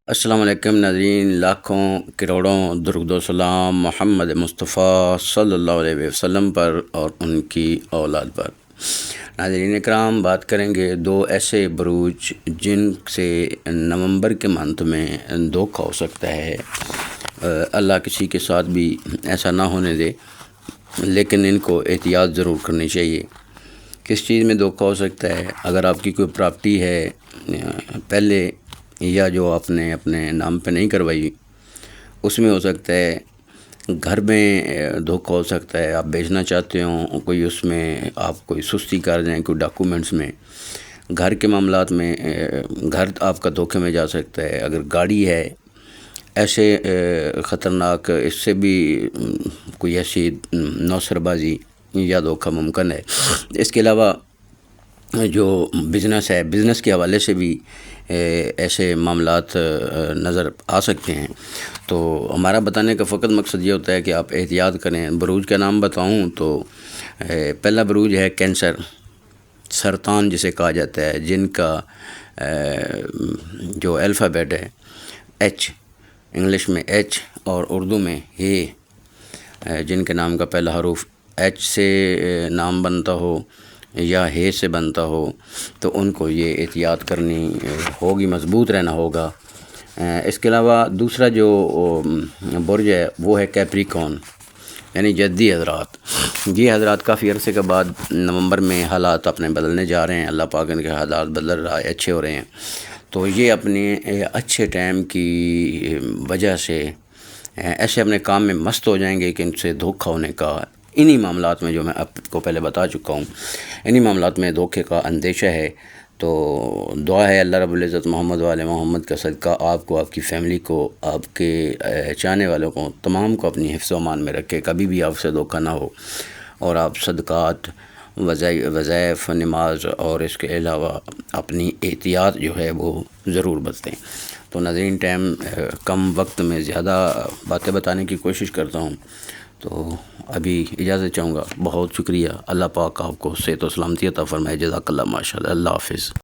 السلام علیکم ناظرین، لاکھوں کروڑوں درود و سلام محمد مصطفیٰ صلی اللہ علیہ وسلم پر اور ان کی اولاد پر۔ ناظرین اکرام، بات کریں گے دو ایسے بروج جن سے نومبر کے منتھ میں دھوکہ ہو سکتا ہے۔ اللہ کسی کے ساتھ بھی ایسا نہ ہونے دے، لیکن ان کو احتیاط ضرور کرنی چاہیے۔ کس چیز میں دھوکہ ہو سکتا ہے؟ اگر آپ کی کوئی پراپرٹی ہے پہلے یا جو آپ نے اپنے نام پہ نہیں کروائی، اس میں ہو سکتا ہے۔ گھر میں دھوکہ ہو سکتا ہے، آپ بیچنا چاہتے ہوں، کوئی اس میں آپ کوئی سستی کر دیں، کوئی ڈاکومنٹس میں۔ گھر کے معاملات میں گھر آپ کا دھوکے میں جا سکتا ہے۔ اگر گاڑی ہے، ایسے خطرناک، اس سے بھی کوئی ایسی نوسر بازی یا دھوکہ ممکن ہے۔ اس کے علاوہ جو بزنس ہے، بزنس کے حوالے سے بھی ایسے معاملات نظر آ سکتے ہیں۔ تو ہمارا بتانے کا فقط مقصد یہ ہوتا ہے کہ آپ احتیاط کریں۔ بروج کا نام بتاؤں تو پہلا بروج ہے کینسر، سرطان جسے کہا جاتا ہے، جن کا جو الفابیٹ ہے ایچ، انگلش میں ایچ اور اردو میں اے، جن کے نام کا پہلا حروف ایچ سے نام بنتا ہو یا ہے سے بنتا ہو، تو ان کو یہ احتیاط کرنی ہوگی، مضبوط رہنا ہوگا۔ اس کے علاوہ دوسرا جو برج ہے وہ ہے کیپریکون، یعنی جدی حضرات۔ یہ حضرات کافی عرصے کے بعد نومبر میں حالات اپنے بدلنے جا رہے ہیں، اللہ پاک ان کے حالات بدل رہا ہے، اچھے ہو رہے ہیں۔ تو یہ اپنے اچھے ٹائم کی وجہ سے ایسے اپنے کام میں مست ہو جائیں گے کہ ان سے دھوکہ ہونے کا، انہی معاملات میں جو میں آپ کو پہلے بتا چکا ہوں، انہی معاملات میں دھوکے کا اندیشہ ہے۔ تو دعا ہے اللہ رب العزت محمد والے محمد کا صدقہ آپ کو، آپ کی فیملی کو، آپ کے چاہنے والوں کو، تمام کو اپنی حفظ و امان میں رکھے، کبھی بھی آپ سے دھوکہ نہ ہو، اور آپ صدقات، وظائف، نماز اور اس کے علاوہ اپنی احتیاط جو ہے وہ ضرور برتیں۔ تو ناظرین، ٹائم کم وقت میں زیادہ باتیں بتانے کی کوشش کرتا ہوں، تو ابھی اجازت چاہوں گا۔ بہت شکریہ، اللہ پاک آپ کو صحت و سلامتی عطا فرمائے۔ جزاک اللہ، ماشاء اللہ، اللہ حافظ۔